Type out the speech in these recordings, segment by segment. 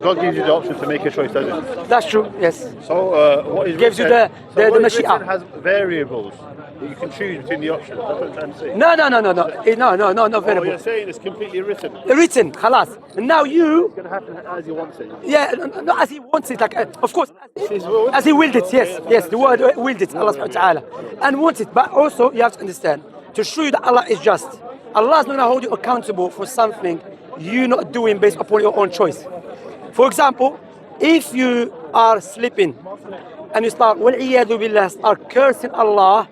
God gives you the option to make a choice, doesn't it? That's true. Yes. So what is Gives you written, the what is mashia. written has variables that you can choose between the options. That's what I'm trying to say. No, not Oh, variable. you're saying it's completely written. Written, خلاص. And now you, It's going to happen as you want it. yeah, no, as he wants it, like of course, His will. as he willed it. Yes, yes, the word willed it, Allah subhanahu wa ta'ala, and wants it. But also you have to understand to show you that Allah is just. Allah is not going to hold you accountable for something you're not doing based upon your own choice. For example, if you are sleeping and you start وَالْعِيَاذُ بِاللَّهِ start cursing Allah,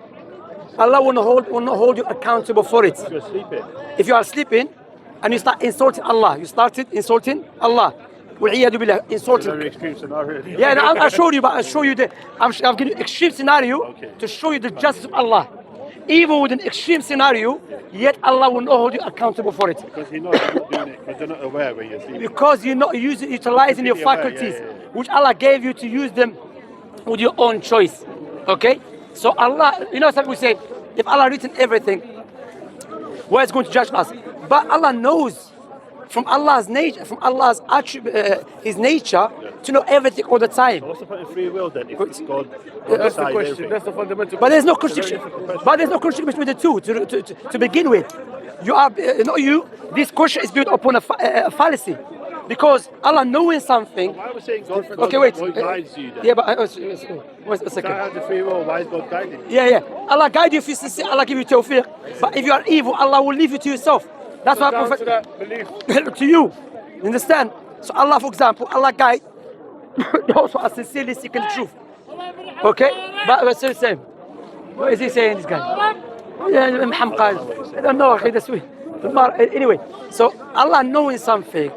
Allah will not hold you accountable for it. You're sleeping. If you are sleeping and you start insulting Allah, you started insulting Allah. وَالْعِيَاذُ بِاللَّهِ insulting. Very extreme scenario. Yeah, no, I'll show you, but I'll show you I'm giving you extreme scenario Okay. to show you the justice of Allah. Even with an extreme scenario, yet Allah will not hold you accountable for it. Because He knows you're not doing it because you're not aware when you're sleeping. Because you're not utilizing your faculties, which Allah gave you to use them with your own choice. Okay? So Allah, some people say, if Allah written everything, where is going to judge us? But Allah knows from Allah's nature, from Allah's attribute, His nature, to know everything all the time. What's the point of free will then? If But- it's God That's the decides question. everything? That's the fundamental. But there's no contradiction. But there's no contradiction between the two to begin with. You are not you. This question is built upon a fallacy, because Allah knowing something. Why are we saying God, Okay, wait. God guides you then? Yeah, but wait a If I second. have the free will, why is God guiding you? Yeah. Allah guide you if you sincere. Allah give you tawfiq. But if you are evil, Allah will leave you to yourself. That's why down to Prophet that belief. to you. You understand? So Allah, for example, Allah guide those who are sincerely seeking the truth. Okay? But it's the same. What is he saying, this guy? Yeah, Muhammad. I don't know. Anyway, so Allah knowing something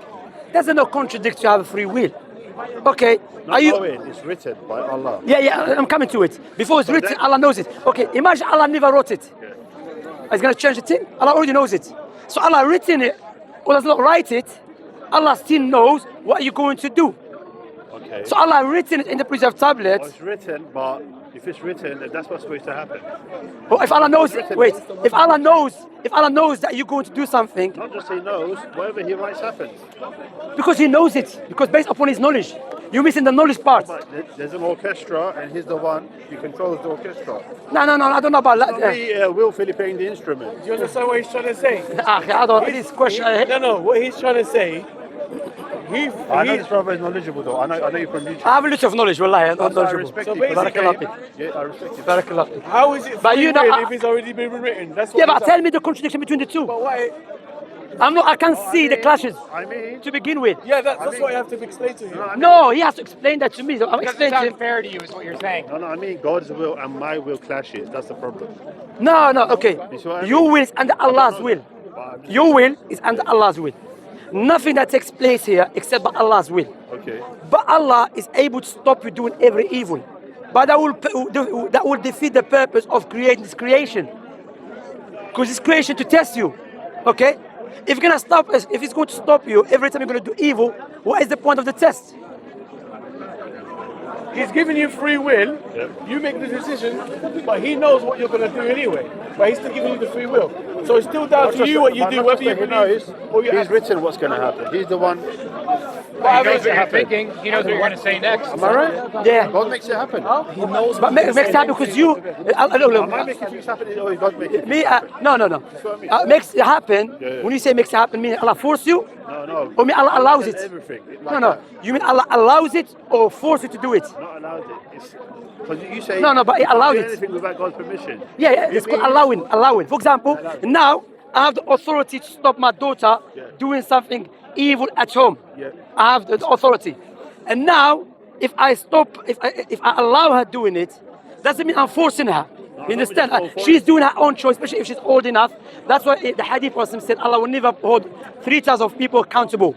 doesn't not contradict you have a free will. Okay? Not Are you? knowing, it's written by Allah. Yeah, I'm coming to it. Before it's written, Allah knows it. Okay, imagine Allah never wrote it. Is going to change the thing? Allah already knows it. So Allah written it, or does not write it, Allah still knows what you're going to do. Okay. So Allah written it in the preserved tablet. Well, it's written, but if it's written, then that's what's supposed to happen. Or if Allah knows, wait, if Allah knows that you're going to do something, Not just He knows, whatever He writes happens. because He knows it, because based upon His knowledge, you're missing the knowledge part. But there's an orchestra, and He's the one who controls the orchestra. No, I don't know about Not that. me willfully playing the instrument. Do you understand what he's trying to say? I don't. This question. No. What he's trying to say. I know this brother is knowledgeable though. I know you're from YouTube. I have a lot of knowledge, wallahi. I'm I knowledgeable. respect So you. 'cause basically- Barakallah fik. Yeah, I respect you. Barakallah fik. How is it But free you know, will I- if it's already been written? That's what Yeah, he's but tell me the contradiction between the two. But why? I can't see the clashes I mean, to begin with. Yeah, that's what you have to explain to him. No, he has to explain that to me. So I'm Doesn't explaining to sound him. fair to you, is what you're saying. no, I mean God's will and my will clashes. That's the problem. No, okay. You see what I Your mean? will is under Allah's will. Your will is under Allah's will. Nothing that takes place here except by Allah's will. Okay. But Allah is able to stop you doing every evil. But that will defeat the purpose of creating this creation. Because it's creation to test you. Okay? If it's going to stop you every time you're going to do evil, what is the point of the test? He's giving you free will. Yeah. You make the decision, but he knows what you're going to do anyway. But he's still giving you the free will. So it's still down to you what you do, whether you He knows. believe or you He's act. written what's going to happen. He's the one. He knows what you're thinking. He knows what you're going to say next. Am I right? Yeah. God makes it happen. He knows. But makes it happen because you. Am I making things happen or is God making it? Me, no. what I mean. Makes it happen. Yeah. When you say makes it happen, meaning Allah force you, No. or mean Allah allows it? Everything. No. You mean Allah allows it or force you to do it? Not allowed it. Because you say. No, but He you can't allowed do it. anything without God's permission. Yeah, it's called allowing. For example, now I have the authority to stop my daughter doing something evil at home. Yeah. I have the authority. And now, if I allow her doing it, doesn't mean I'm forcing her. You understand? She's doing her own choice, especially if she's old enough. That's why the hadith Prophet said Allah will never hold 3 types of people accountable.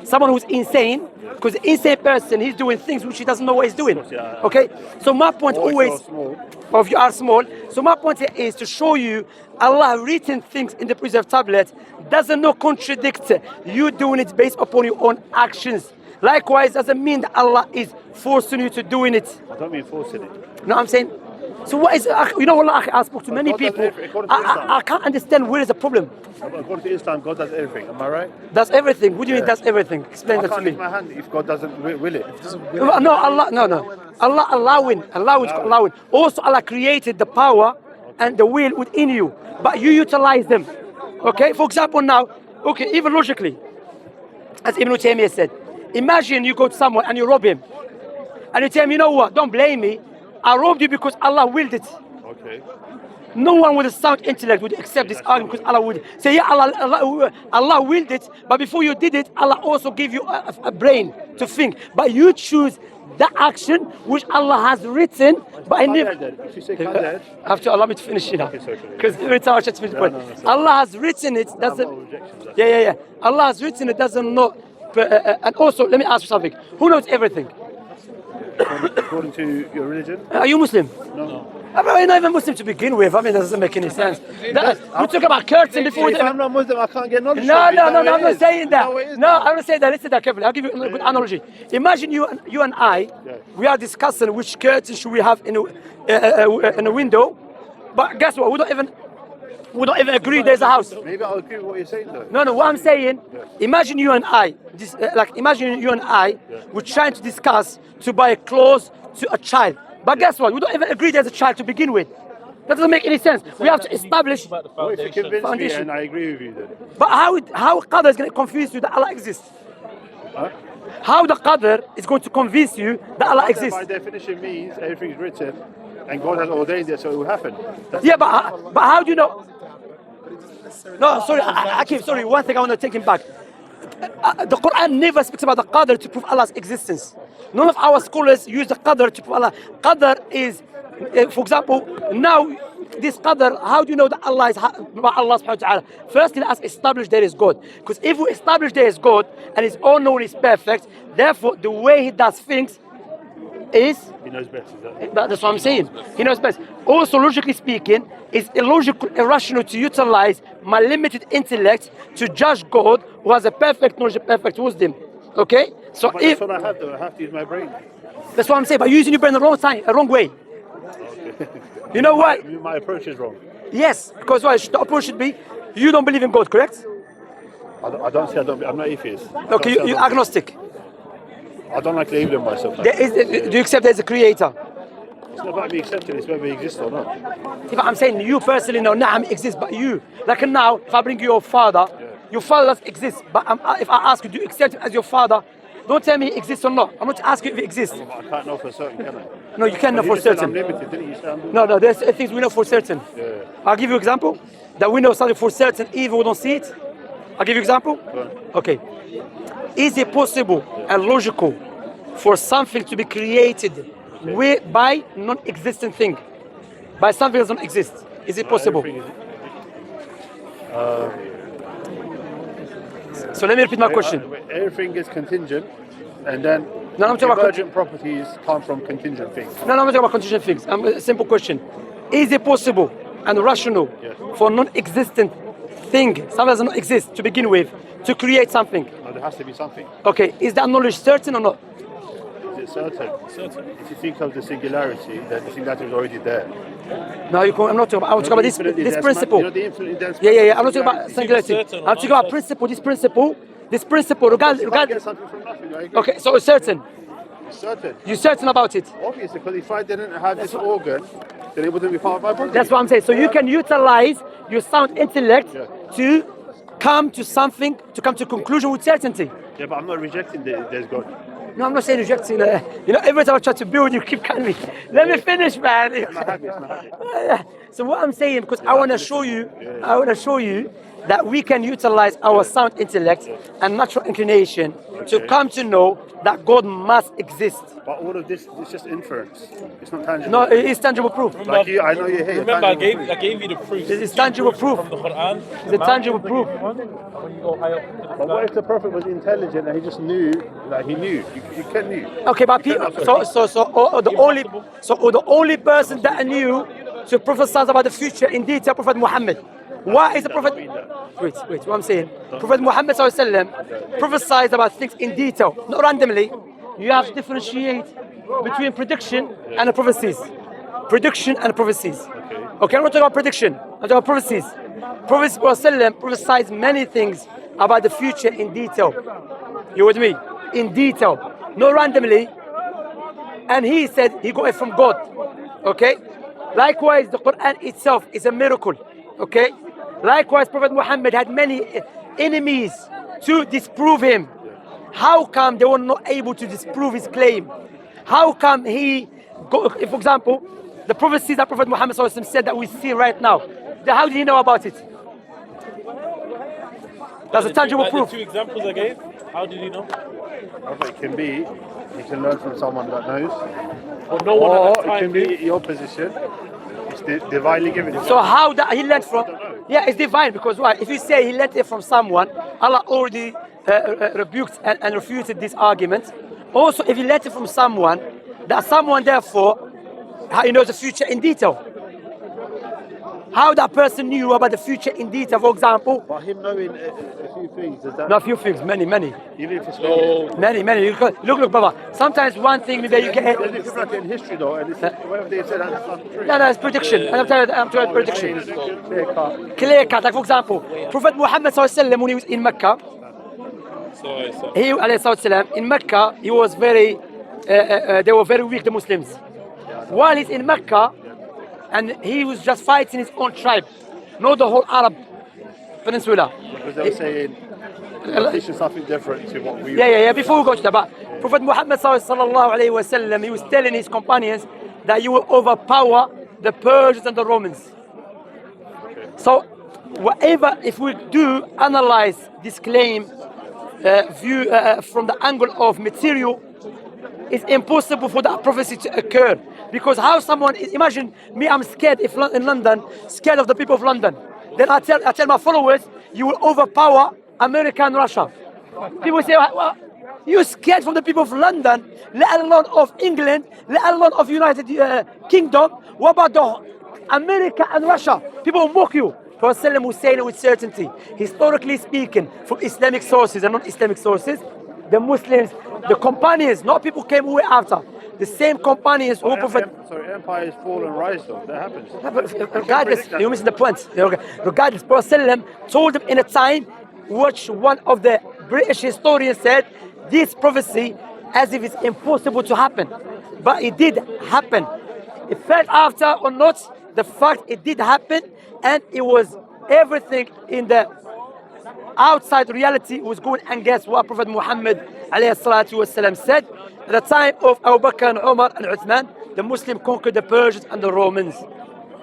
Someone who's insane, because the insane person, he's doing things which he doesn't know what he's doing. Yeah. Okay? So my point Or if always, you're small. or if you are small, so my point here is to show you Allah written things in the preserved tablet doesn't not contradict you doing it based upon your own actions. Likewise, doesn't mean that Allah is forcing you to doing it. I don't mean forcing it. No, I'm saying So what is, you know what, I spoke to many God does people. everything, according to Islam. I can't understand where is the problem. According to Islam, God does everything. Am I right? Does everything. What do you mean does everything? Explain I that to can't me. lift my hand if God doesn't will it. No, Allah, no. Allah allowing. Also, Allah created the power and the will within you, but you utilize them. Okay, for example, now, okay, even logically, as Ibn Taymiyyah said, imagine you go to someone and you rob him, and you tell him, you know what? Don't blame me. I robbed you because Allah willed it. Okay. No one with a sound intellect would accept this argument because Allah willed it. Say, yeah, Allah willed it, but before you did it, Allah also gave you a brain to think. But you choose the action which Allah has written. But I never. If you say Qadar, Have to allow me to finish it now. Okay, sorry. Because every time I try to finish the point, no, sorry. Allah has written it. Doesn't. Yeah. Allah has written it. Doesn't know. And also, let me ask you something. Who knows everything? according to your religion? Are you Muslim? No. You're not even Muslim to begin with. I mean, that doesn't make any sense. We talk about curtain before. If I'm not Muslim, I can't get knowledge. No, from it. I'm not saying that. No, No, I'm not saying that. Listen to that carefully. I'll give you a good analogy. Imagine you and I, we are discussing which curtain should we have in a window, but guess what? We don't even agree there's a house. Maybe I'll agree with what you're saying though. No. What I'm saying, imagine you and I, we're trying to discuss to buy clothes to a child. But guess what? We don't even agree there's a child to begin with. That doesn't make any sense. We have to establish. What if you convince me Foundation. and I agree with you then? But how Qadr is going to convince you that Allah exists? Huh? How the Qadr is going to convince you that Allah Qadar exists? by definition means everything's written and God has ordained it so it will happen. Yeah, but how do you know? No, sorry, Akim, sorry, one thing I want to take him back. The Quran never speaks about the Qadr to prove Allah's existence. None of our scholars use the Qadr to prove Allah. Qadr is, for example, now this Qadr, how do you know that Allah is Allah subhanahu wa ta'ala? Firstly, let us establish there is God. Because if we establish there is God and His own knowledge is perfect, therefore the way He does things is... He knows best, is that? That's what I'm saying. He knows best. Also, logically speaking, it's illogical, irrational to utilize my limited intellect to judge God who has a perfect knowledge, a perfect wisdom. Okay? So But if that's what I have though, I have to use my brain. that's what I'm saying, but using your brain the wrong time, the wrong way. You know what? My approach is wrong. Yes, because why? The approach should be you don't believe in God, correct? I don't say I'm not atheist. Okay, you're agnostic. I don't like labeling myself. Like Do you accept there's a creator? It's not about me accepting, it's whether he exists or not. If I'm saying you personally know, Naam exists, but you, like now, if I bring you your father does exist, but if I ask you, do you accept him as your father? Don't tell me he exists or not. I'm not asking if he exists. But I can't know for certain, can I? No, you can't know You for just said certain. I'm limited, didn't you? Say I'm limited? No, there's things we know for certain. Yeah. I'll give you an example. That we know something for certain even we don't see it. I'll give you an example. Go on. Okay. Is it possible and logical for something to be created by non-existent thing? By something that doesn't exist? Is it possible? Everything So let me repeat my question. Everything is contingent, and then No, I'm talking about emergent properties come from contingent things. No, I'm not talking about contingent things. A simple question. Is it possible and rational for non-existent thing, something that does not exist to begin with, to create something? No, there has to be something. Okay, is that knowledge certain or not? Is it certain? Certain. If you think of the singularity, then the singularity is already there. No, I'm not talking about. I'm talking about this principle. You know the infinite dense Yeah. I'm not talking about singularity. I'm talking about principle. This principle. You can't Regard. get something from nothing. I agree. Okay, so it's certain. It's certain. You're certain about it. Obviously, because if I didn't have this organ, then it wouldn't be part of my body. That's what I'm saying. So you can utilize your sound intellect to come to something, to come to a conclusion with certainty. Yeah, but I'm not rejecting there's God. No, I'm not saying rejecting. Every time I try to build, you keep cutting me. Let me finish, man. It's not happy. So what I'm saying, because I want to show you that we can utilize our sound intellect and natural inclination to come to know that God must exist. But all of this is just inference. It's not tangible. No, it is tangible proof. Like you, I know you're here. Remember, I gave you the proof. It's tangible proof. From the Quran. It's a tangible proof. When you go high up to the But what if the Prophet was intelligent and he just knew that he knew? You can knew. Okay, but people, the only person that knew to prophesy about the future in detail, Prophet Muhammad. Why is the Prophet? Wait, what I'm saying. Prophet Muhammad prophesied about things in detail, not randomly. You have to differentiate between prediction and the prophecies. prediction and prophecies. Okay. Okay, I'm not talking about prediction. I'm talking about prophecies. Prophet prophesied many things about the future in detail. You with me? In detail, not randomly. And he said he got it from God. Okay. Likewise, the Quran itself is a miracle. Okay. Likewise, Prophet Muhammad had many enemies to disprove him. How come they were not able to disprove his claim? How come for example, the prophecies that Prophet Muhammad said that we see right now, how did he know about it? That's a tangible proof. The two examples I gave, how did you know? It can be you can learn from someone that knows, Or no one or at that it time can knew? be your position. It's divinely given. So how that he learned from? Yeah, it's divine because why? If you say he learned it from someone, Allah already rebuked and refuted this argument. Also, if he learned it from someone, that someone therefore, how he knows the future in detail. How that person knew about the future in detail, for example. But him knowing a few things, does that? Not a few things, many. Even if it's Many. Look, brother. Sometimes one thing that you get. There's different like in history though, and it's, whatever they said, that's not true. No, it's prediction. I'm telling prediction. Clear cut. Like for example, Prophet Muhammad when he was in Mecca, he in Mecca, he was very. They were very weak, the Muslims. While he's in Mecca, and he was just fighting his own tribe, not the whole Arab peninsula. Because they were saying teaching something different to what we. Yeah. Before we go to that, but Prophet Muhammad sallallahu alaihi wasallam, he was telling his companions that you will overpower the Persians and the Romans. So, whatever, if we do analyze this claim, view from the angle of material, it's impossible for that prophecy to occur. Because how someone, imagine me, I'm scared in London, scared of the people of London. Then I tell my followers, you will overpower America and Russia. People say, well, you're scared from the people of London, let alone of England, let alone of United Kingdom. What about the America and Russia? People will mock you. Prophet was saying it with certainty. Historically speaking, from Islamic sources and non-Islamic sources, the Muslims, the companions, not people came way after. The same companions who Prophet. Empires fall and rise though. That happens. Regardless, you're missing the point. Regardless, Prophet told them in a time which one of the British historians said this prophecy as if it's impossible to happen. But it did happen. It felt after or not, the fact it did happen, and it was everything in the outside reality was going against what Prophet Muhammad والسلام, said. At the time of Abu Bakr and Umar and Uthman, the Muslim conquered the Persians and the Romans.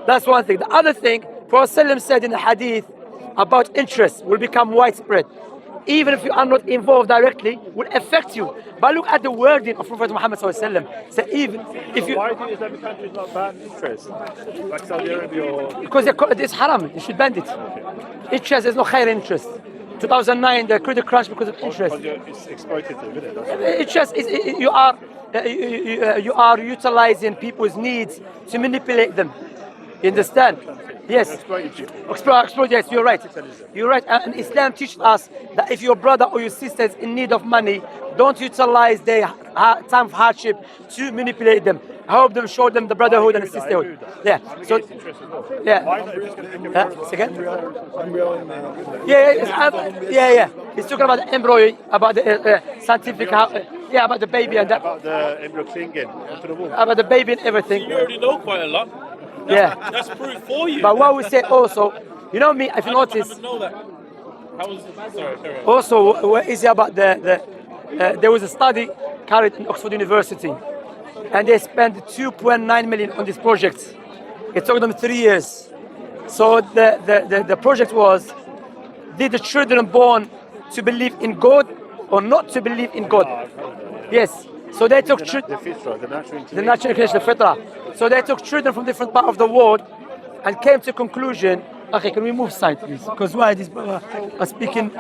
That's one thing. The other thing, Prophet said in the hadith about interest will become widespread. Even if you are not involved directly, will affect you. But look at the wording of Prophet Muhammad sallallahu. So even if you, Why do Islamic countries not ban interest? Like Saudi Arabia or... because it's haram, you should ban it. Interest, there's no higher interest. 2009, the credit crunch because of interest. Because it's exploitative, isn't it? It's just you are utilizing people's needs to manipulate them. You understand? Yes. Exploiting people. Exploit. Yes, you're right. You're right. And Islam teaches us that if your brother or your sister is in need of money, don't utilize their time of hardship to manipulate them. Help them, show them the brotherhood and the sisterhood. Yeah. So, yeah. Second? Yeah. He's talking about the embryo, about the scientific, about the baby and that. About the embryo clinging onto the womb. About the baby and everything. You already know quite a lot. That's proof for you. But what we say also, you know me, if you notice. Know that. Sorry. Also, what is it about there was a study carried in Oxford University, and they spent 2.9 million on this project. It took them 3 years. So the project was, did the children born to believe in God or not to believe in God? Yes. So they took children, the natural inclination, the fitra. So they took children from different parts of the world and came to conclusion. Okay, can we move side, please? Because why this are speaking?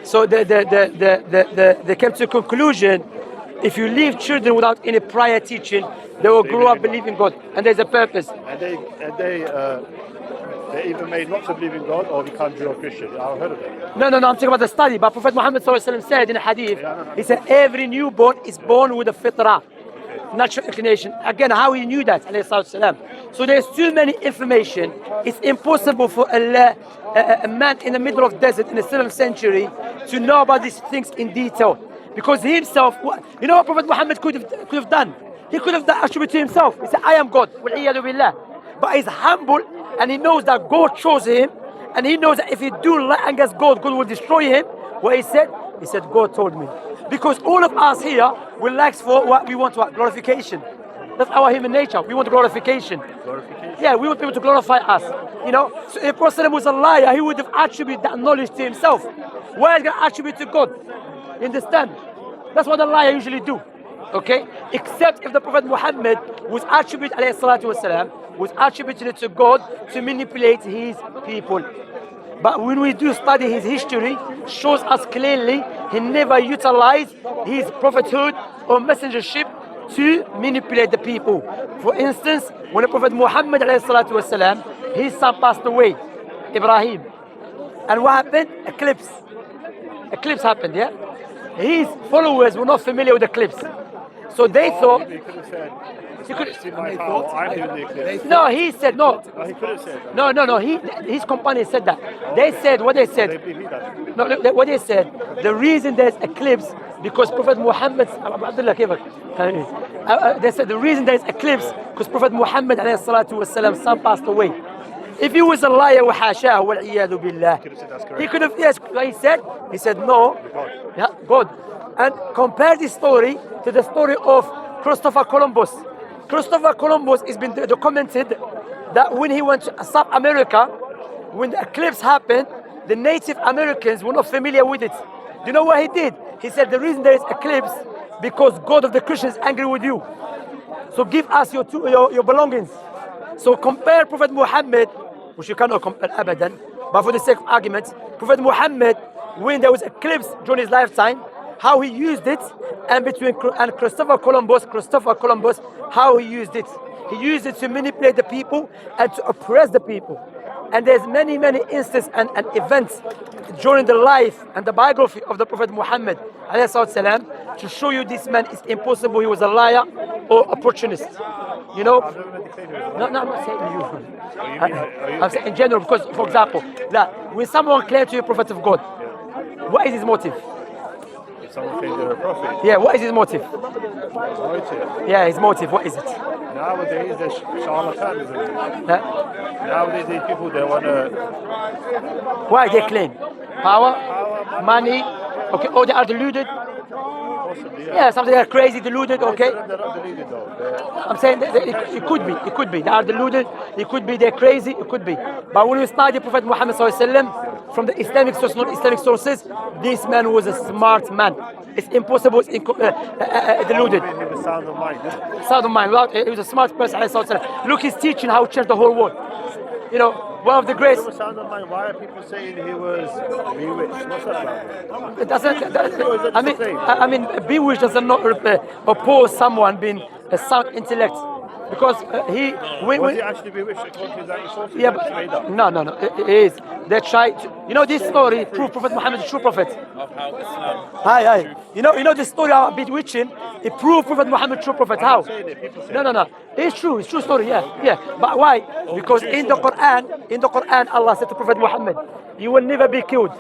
So they came to conclusion: if you leave children without any prior teaching, they will grow up believing God, and there's a purpose. And they even made not to believe in God or become Jew or Christian. I've heard of it. No, I'm talking about the study. But Prophet Muhammad said in a hadith, he said every newborn is born with a fitrah. natural inclination. Again, how he knew that, alayhi salatu wasalam. So there's too many information. It's impossible for a man in the middle of desert in the 7th century to know about these things in detail. Because he himself, you know what Prophet Muhammad could have done? He could have attributed to himself. He said, I am God. Wal-iyadu billah. But he's humble and he knows that God chose him. And he knows that if he do lie against God, God will destroy him. What he said? He said, God told me. Because all of us here will like for what we want, what? Glorification. That's our human nature. We want glorification. Yeah, we want people to glorify us. You know, so if Prophet was a liar, he would have attributed that knowledge to himself. Why is he going to attribute to God? You understand? That's what the liar usually do. Okay? Except if the Prophet Muhammad was attributed, alayhi salatu wasalam, was attributed to God to manipulate his people. But when we do study his history, shows us clearly he never utilized his prophethood or messengership to manipulate the people. For instance, when the Prophet Muhammad alayhi salatu wasalam, his son passed away, Ibrahim. And what happened? Eclipse. Eclipse happened, yeah? His followers were not familiar with eclipse. So they thought... He could have said, He could, it's in my power, I'm doing the eclipse. no, he said no. Oh, he could have said that. No. His company said that. They said what they They said. believe that. No, look, what they said. The reason there's eclipse because Prophet Muhammad. They said the reason there's eclipse because Prophet Muhammad alayhi salatu wasalam son passed away. If he was a liar, وحاشاه والعياذ بالله, he could have, yes, he said no, yeah, God. And compare this story to the story of Christopher Columbus. Christopher Columbus has been documented that when he went to South America, when the eclipse happened, the Native Americans were not familiar with it. Do you know what he did? He said the reason there is eclipse because God of the Christians is angry with you. So give us your belongings. So compare Prophet Muhammad, which you cannot compare abadan, but for the sake of argument, Prophet Muhammad, when there was eclipse during his lifetime, how he used it, and Christopher Columbus, how he used it. He used it to manipulate the people and to oppress the people. And there's many instances and events during the life and the biography of the Prophet Muhammad ﷺ to show you this man is impossible. He was a liar or opportunist. You know? No, I'm not saying you. I'm saying in general because, for example, when someone claims to be a prophet of God, what is his motive? Someone claims they're a prophet. Yeah, what is his motive? Motive. Yeah, his motive, what is it? Nowadays, there's charlatanism. Huh? Nowadays, there's people that want to... Why they claim? Power, money, okay, or they are deluded. Possibly, Yeah, something they are crazy, deluded, okay. They're not deluded though. I'm saying that it could be. They are deluded, it could be they're crazy, it could be. But when we study Prophet Muhammad ﷺ from the Islamic sources, non-Islamic sources, this man was a smart man. It's impossible, deluded. The sound of mind, isn't it? Sound of mind, he was a smart person. Look, his teaching, how it changed the whole world. You know, one of the greats. The sound of mind, why are people saying he was bewitched? What's that about? It doesn't. I mean, bewitched does not oppose someone being a sound intellect, because he. Was he actually bewitched according to that source? Yeah, but, no. It is. They try to. You know this story prove Prophet Muhammad is true prophet. Of how Islam. Hi. You know the story about bewitching. It proved Prophet Muhammad true prophet. How? No. It's true. It's true story. Yeah. But why? Because in the Quran, Allah said to Prophet Muhammad, "You will never be killed."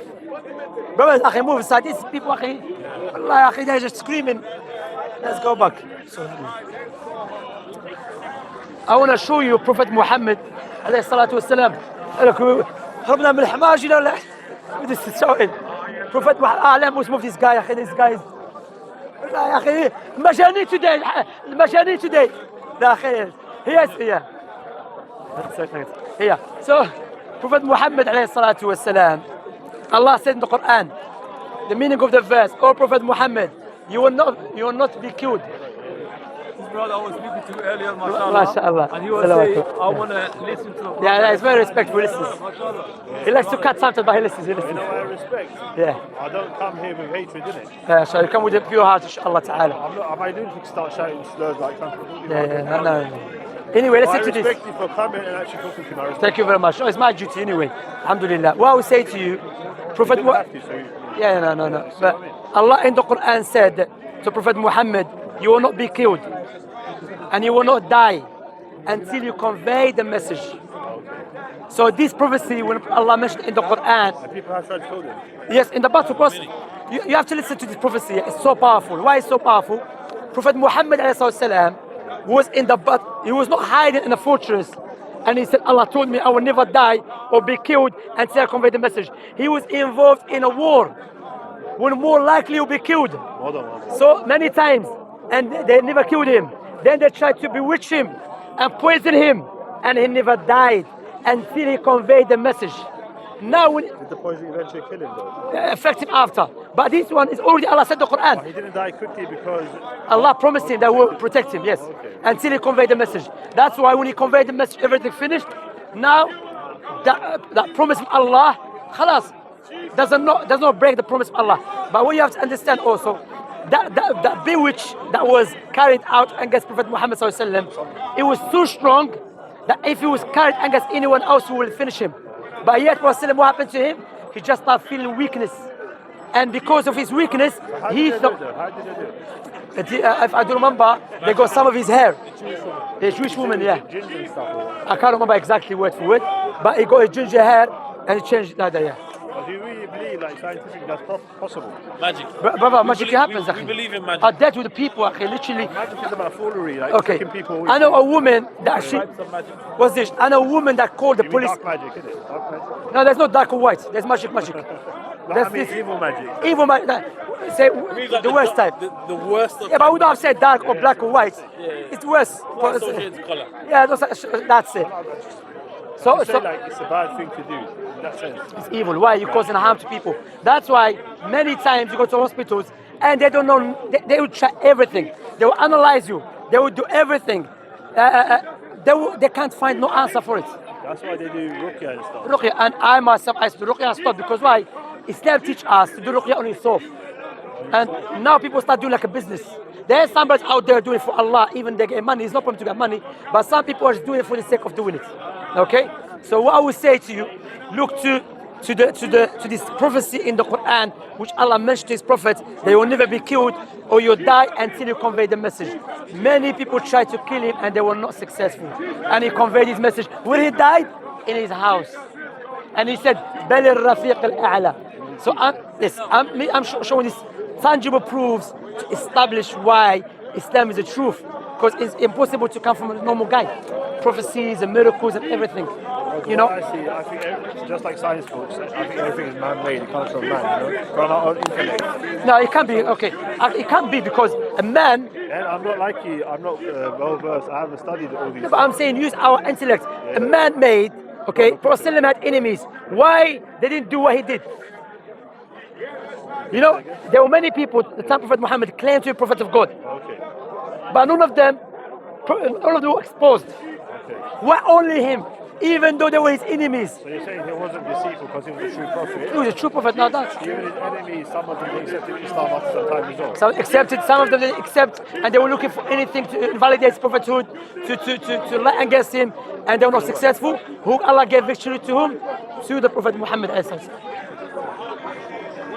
Brothers, akhi, move aside. These people, akhi, Allah, akhi, they're just screaming. Let's go back. I want to show you Prophet Muhammad عليه الصلاة والسلام. هربنا من الحمار جينا This is showing. Prophet Muhammad, let's move this guy. This guy is يا أخي مجانين today. لا أخي here. So Prophet Muhammad عليه الصلاة والسلام, Allah said in the Quran, the meaning of the verse, "O Prophet Muhammad, you will not be killed." Brother, I was speaking to you earlier, mashallah, and he was saying, I want to listen to him. Yeah, it's very respectful. He listens. He likes to cut sometimes, but he listens. You know what I respect? Yeah. I don't come here with hatred, innit? So you come with a pure heart, inshallah ta'ala. Am I doing to start shouting slurs like some people do? No. Anyway, let's I get to this. respect you for coming and actually talking to me. Thank you very much. No, it's my duty anyway. Alhamdulillah. What I would say to you, Prophet You didn't have to, so no. But Allah in the Quran said to Prophet Muhammad, you will not be killed, and you will not die until you convey the message. So this prophecy, when Allah mentioned in the Quran, And people have tried to kill them. yes, in the Bible, because you have to listen to this prophecy. It's so powerful. Why is it so powerful? Prophet Muhammad ﷺ was in the he was not hiding in a fortress, and he said, Allah told me I will never die or be killed until I convey the message. He was involved in a war when more likely he'll be killed. Hold on. So many times, and they never killed him. Then they tried to bewitch him and poison him, and he never died until he conveyed the message. Now, when Did the poison eventually kill him though? affect him after, but this one is already Allah said in the Quran. He didn't die quickly because Allah promised him that will protect him, yes, Okay. until he conveyed the message. That's why when he conveyed the message, everything finished. Now, that promise of Allah, khalas, does not break the promise of Allah. But what you have to understand also, that bewitch that was carried out against Prophet Muhammad ﷺ, it was so strong that if he was carried against anyone else, who will finish him. But yet, what happened to him? He just started feeling weakness, and because of his weakness, how he did they do it though? How did they do it? if I don't remember, they got some of his hair. A Jewish woman, yeah. Ginger and stuff. I can't remember exactly word for word, but he got a ginger hair and he changed like that, yeah. But do you really believe like scientifically that's possible? Magic. Brother, magic believe- happens, we akhi. believe in magic. I dealt with the people, akhi, literally. Magic is about foolery, like Okay, tricking people. I know a woman that she, what's this? I know a woman that called the You mean police. dark magic, isn't it? Dark magic. No, there's no dark or white, there's magic. No, There's I mean this evil magic. evil magic, say Means like the worst type. The worst of Yeah, but we don't have to say dark or black or white. It's worse. What associated colour. Yeah, that's it. So You say like it's a bad thing to do in that sense. it's evil. Why? You're causing harm to people. That's why many times you go to hospitals and they don't know, they will try everything. They will analyze you. They will do everything. They can't find no answer for it. That's why they do ruqya and stuff. Ruqya, and I myself, I used to do ruqya and stop, because why? Islam teach us to do ruqya on yourself. And now people start doing like a business. There's somebody out there doing it for Allah, even they get money. It's not problem to get money, but some people are just doing it for the sake of doing it. Okay? So what I would say to you, look to this prophecy in the Quran, which Allah mentioned to his prophet, they will never be killed or you die until you convey the message. Many people tried to kill him and they were not successful. And he conveyed his message. When he died, in his house. And he said, بَلِ الرَّفِيقِ الْأَعْلَى. So I'm showing this tangible proofs to establish why Islam is the truth. Because it's impossible to come from a normal guy. Prophecies and miracles and everything. You know? I think just like science books, I think everything is man-made. It comes from man, you know, from our own intellect. No, it can't be. Okay, it can't be, because a man. And I'm not like you. I'm not well-versed. I haven't studied all these. No, but I'm saying use our intellect. A man made. Okay, Prophet ﷺ had enemies. Why they didn't do what he did? You know, there were many people. The time Prophet Muhammad claimed to be prophet of God, Okay. but none of them were exposed. Okay. Why only him? Even though they were his enemies. So you're saying he wasn't deceitful because he was a true prophet? He was a true prophet, not that. Even his enemies, some of them accepted Islam after some time as well. Some accepted, some of them didn't accept, and they were looking for anything to invalidate his prophethood, to lie against him, and they were not successful. Who Allah gave victory to whom? To the Prophet Muhammad.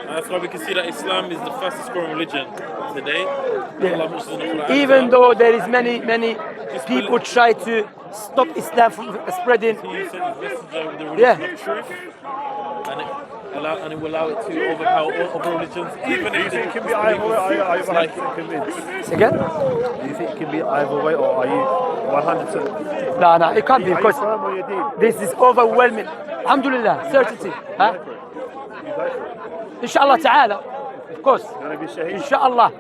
That's why we can see that Islam is the fastest growing religion today. Yeah. Allah mentions in the Quran. Even though there is many people try to stop Islam from spreading. He sent his messenger with the religion Yeah. of truth, and it will allow it to overpower all other religions, even Do you if think it they can be either way? Are you It's like 100% convinced? Again? Do you think it can be either way, or are you 100%? No, it can't be, Are you because firm or you deep? this is overwhelming. Alhamdulillah, certainty. Huh? You go for it. Inshallah ta'ala, of course. You're going to be shaheed? Inshallah.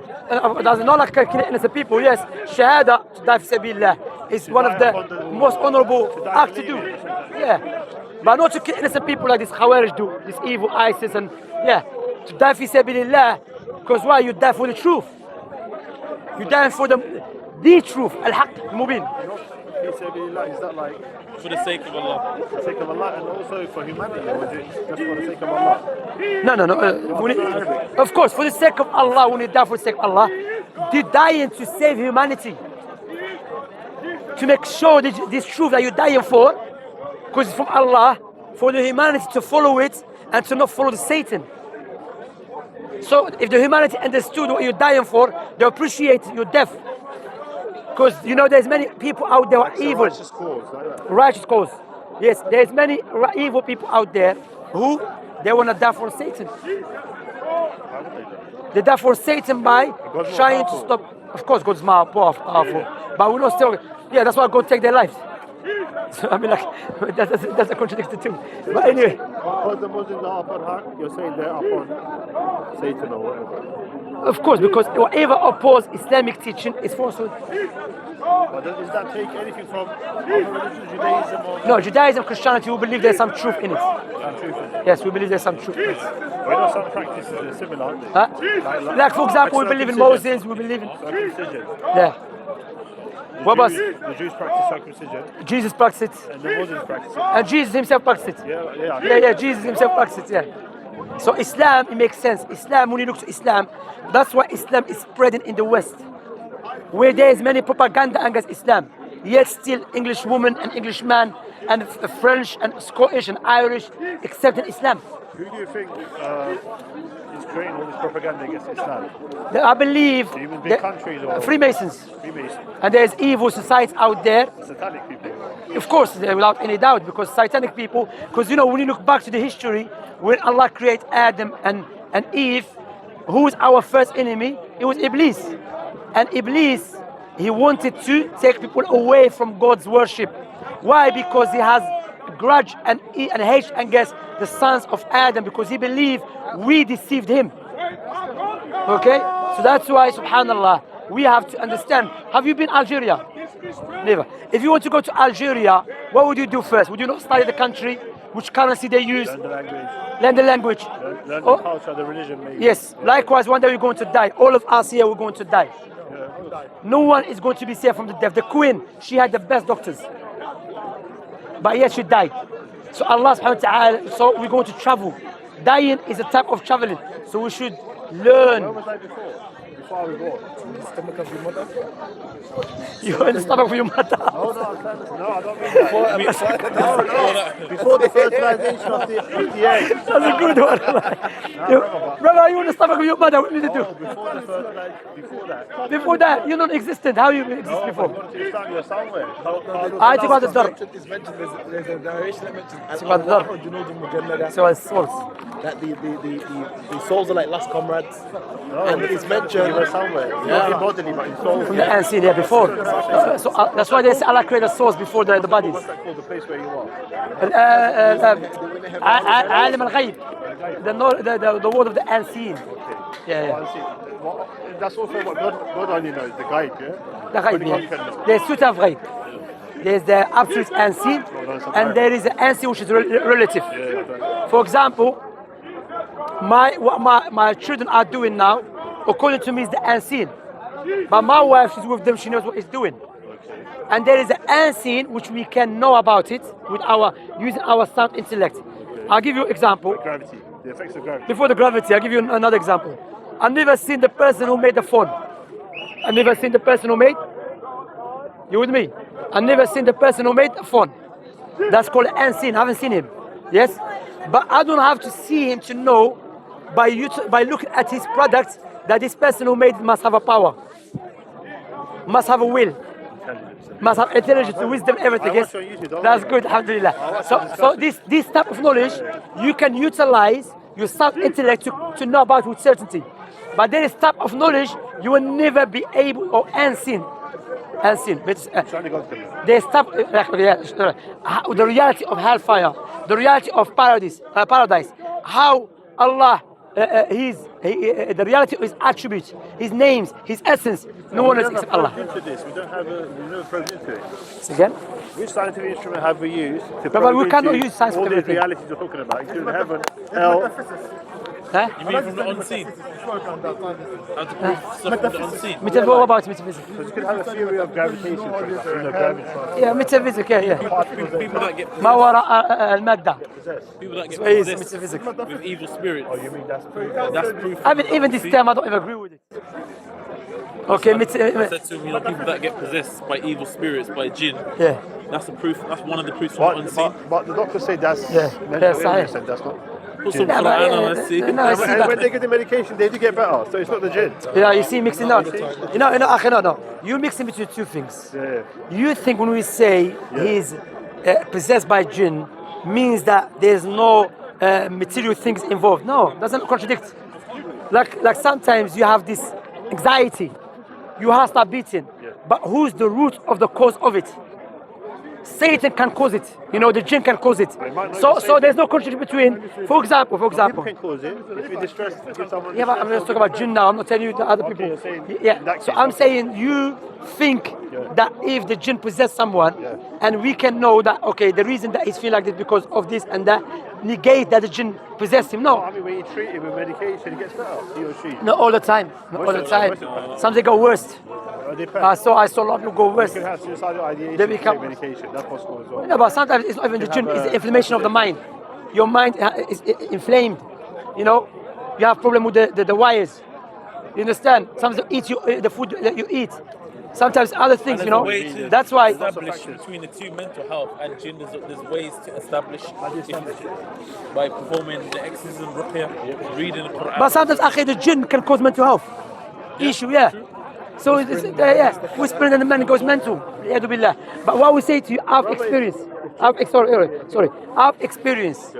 Doesn't not like killing innocent people. Yes, shahada to die for sabilillah is one of the most honorable acts to do. Yeah, but not to kill innocent people like this Khawarij do, this evil ISIS, and yeah, to die for sabilillah, because why? You die for the truth. You die for the truth, al-haq, mubin. Fi sabilillah, is that like for the sake of Allah. for the sake of Allah and also for humanity, or is it just for the sake of Allah? No. Of course, for the sake of Allah, when you die for the sake of Allah, you're dying to save humanity. To make sure that this truth that you're dying for, because it's from Allah, for the humanity to follow it and to not follow the Satan. So if the humanity understood what you're dying for, they appreciate your death. Because you know there's many people out there who are evil. Righteous cause, like that. Righteous cause. Yes, there's many evil people out there who they want to die for Satan. Why would they do? They die for Satan by God's more trying to powerful. stop. Of course, God's more powerful, but we don't still. Yeah, that's why God take their lives. So I mean, like that's a contradiction too. But anyway, Because the Muslims are up on haq, you're saying they're up on Satan or whatever. of course, because whatever oppose Islamic teaching is falsehood. But does that take anything from other religions, Judaism or No, Judaism, Christianity, we believe there's some truth in it. some truth in it? Yes, we believe there's some truth in it. But you know some practices are similar, aren't they? Huh? Like for example, we believe in Moses. We believe in Circumcision. yeah. What about The Jews practice circumcision Jesus practiced it, and the Muslims practice it. and Jesus himself practiced it. Yeah. Jesus himself practiced it, yeah. So Islam, it makes sense. Islam, when you look to Islam, that's why Islam is spreading in the West, where there is many propaganda against Islam, yet still English woman and English man and French and Scottish and Irish accepting Islam. Who do you think is creating all this propaganda against Islam? I believe Even big countries or Freemasons, Freemasons? and there's evil societies out there. Satanic people. Of course, without any doubt, because satanic people, because you know, when you look back to the history, when Allah created Adam and Eve, who was our first enemy? It was Iblis. And Iblis, he wanted to take people away from God's worship. Why? Because he has a grudge and hate against the sons of Adam, because he believed we deceived him. Okay? So that's why, subhanallah, we have to understand. Have you been Algeria? Never. If you want to go to Algeria, what would you do first? Would you not study the country, which currency they use, Learn the language. learn the language? Learn Oh, the culture, the religion maybe. yes. Likewise, one day we're going to die. All of us here, we're going to die. No one is going to be safe from the death. The queen, she had the best doctors, but yet she died. So Allah subhanahu wa ta'ala, so we're going to travel. Dying is a type of traveling. So we should learn. Where was I before? Before I was born? Stomach of your mother. You're in the stomach of your mother. No, I don't mean that. Before the fertilization of the egg. That's a good one. Brother, you in the stomach of your mother. What did you do? Before the fertilization, before that. Before that, you're non-existent. How you exist before? You're somewhere. I think about the dar. It's mentioned, there's a narration that mentions about the dark. So it's false. that the souls are like last comrades. And it's You mentioned. were somewhere. Not in bodily, but in soul. From the ancient there before. So that's why they say Allah created souls before the bodies. What's that called? The place where you are? عالم الغيب. The word of the unseen. Yeah. Well, that's also what God only knows, the guide, yeah? The Only God غيب. can know. There's two types of غيب. There's the absolute unseen, and there is the unseen which is relative. For example, what my children are doing now, according to me, is the unseen. But my wife, she's with them, she knows what she's doing. And there is the unseen which we can know about it with using our sound intellect. I'll give you an example. Gravity, the effects of gravity. Before the gravity, I'll give you another example. I've never seen the person who made the phone. I've never seen the person who made. You with me? I've never seen the person who made the phone. That's called unseen. I haven't seen him. Yes? But I don't have to see him to know by looking at his products that this person who made it must have a power, must have a will, must have intelligence, wisdom, everything. Yes? That's good, alhamdulillah. So this type of knowledge, you can utilize your sound intellect to know about with certainty. But there is type of knowledge you will never be able, or unseen. But there's stuff the reality of hellfire, the reality of paradise. How Allah, the reality of His attributes, His names, His essence. No one else except Allah. Into this. We don't have we've never probed into it. Again? Which scientific instrument have we used to But probe we cannot into use science for all these everything. realities you're talking about, including heaven, hell? Huh? You mean from the unseen? How to prove stuff from the unseen? What about metaphysics? Because you could have a theory of gravitation, for example, gravity. Yeah, metaphysics. Yeah. People that get ما وراء المادة. people that get So it's possessed metaphysics. with evil spirits. You mean that's proof? That's proof. I mean, even this term, I don't even agree with it. Okay, I said to him, people that get possessed by evil spirits, by jinn. yeah. That's the proof. That's one of the proofs from the unseen. But the doctors say that's Yeah, mental that's illness, science. and that's not. Put some Yeah, but, Quran on, let's see. no, I see And that. when they give the medication, they do get better. So it's not the jinn. Yeah, you see mixing up. Akhi, no. You're mixing between two things. Yeah. You think when we say he's possessed by jinn means that there's no material things involved. No, doesn't contradict. Like sometimes you have this anxiety, your heart start beating, but who's the root of the cause of it? Satan can cause it. The jinn can cause it. So there's no contradiction between. For example. People can cause it. If you're distressed, give someone. Yeah, but I'm just talking about jinn now. I'm not telling you the other people. you're saying in Yeah. that So case, I'm saying you think that if the jinn possess someone, and we can know that okay, the reason that he's feeling like this because of this and that, negate that the jinn possess him. No, I mean, when you treat him with medication, he gets better. He or she. not all the time. Not all the time. Some they go worse. It depends. I saw a lot of people go You worse. can have suicidal ideation. They They become- take medication. That's possible as well. No, but sometimes it's not even the jinn. It's the inflammation of the mind. Your mind is inflamed. You have problem with the wires. You understand? Sometimes you eat the food that you eat. Sometimes other things, And there's a way to That's why. establish between the two, mental health and jinn. There's ways to establish by performing the exorcism, ruqya, reading the Quran. But sometimes, akhi, the jinn can cause mental health issue. Yeah. So whispering and the man goes mental. Yadu billah. But what we say to you, I've experienced. I've experienced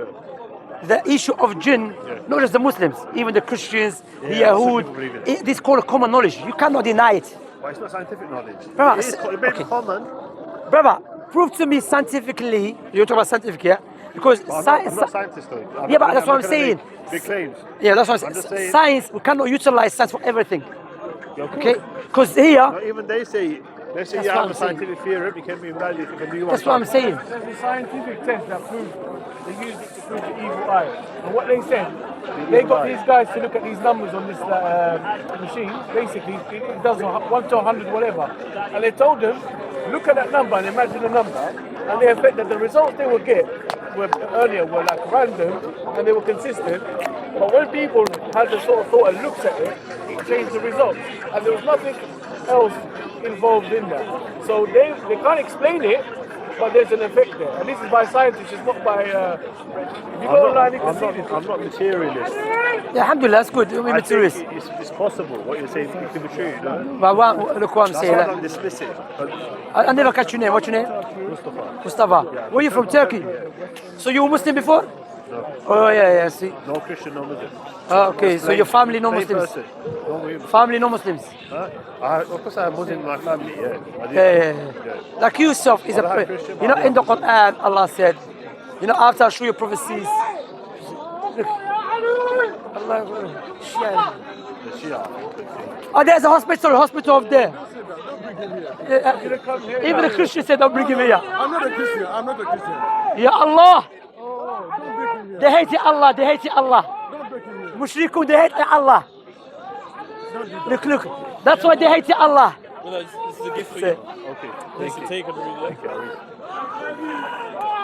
the issue of jinn, not just the Muslims, even the Christians, the some people believe Yahud. This is called common knowledge. You cannot deny it. But it's not scientific knowledge. Brother, It may be common. Brother, prove to me scientifically. You're talking about scientific, yeah? Because But I'm not a scientist though. Yeah, but that's what I'm not gonna saying. make Big claims. Yeah, that's what I'm I'm just saying. saying- Science, we cannot utilize science for everything. Of course. Okay? Because here, Not even they say. They say That's you what have I'm a saying. scientific theory. It can be invalid if you can do one. that's what I'm saying. There's a scientific test that proves they used it to prove the evil eye. And what they said, they got these guys to look at these numbers on this machine. Basically, it does 1 to 100, whatever. And they told them, look at that number and imagine the number. And they effect that the results they would get earlier were like random and they were consistent. But when people had the sort of thought and looked at it, it changed the results. And there was nothing else involved in that. So they can't explain it, but there's an effect there. And this is by scientists, it's not by... if you go online, you can see this. I'm not materialist. Yeah, alhamdulillah, that's good. We're I materialist. think it's possible. What you're saying it can be true. But look what I'm That's saying. why I don't dismiss it. But I never catch your name. What's your name? Mustafa, Mustafa. Where are you from? Turkey? So you were Muslim before? no, Oh, yeah, see. no Christian, no Muslim. Okay, so your family, no Same Muslims. person. No Muslim. Family, no Muslims. Huh? Of course, I have Muslim in my family. Yeah. I do. Yeah. Like Yusuf is Well, I have Christian, but in the Quran, Allah said, after I show you prophecies. Look. Allah, Shia. The Shia. Oh, there's a hospital up there. Even the Christian said, don't bring him here. I'm not a Christian. I'm not a Christian. Ya Allah. Oh, don't break me here. They hate Allah. They hate Allah. Don't break me here. Mushrikun, they hate Allah. Look. That's why they hate Allah. Well, this is a gift for Say. you. Okay. This is take and read it.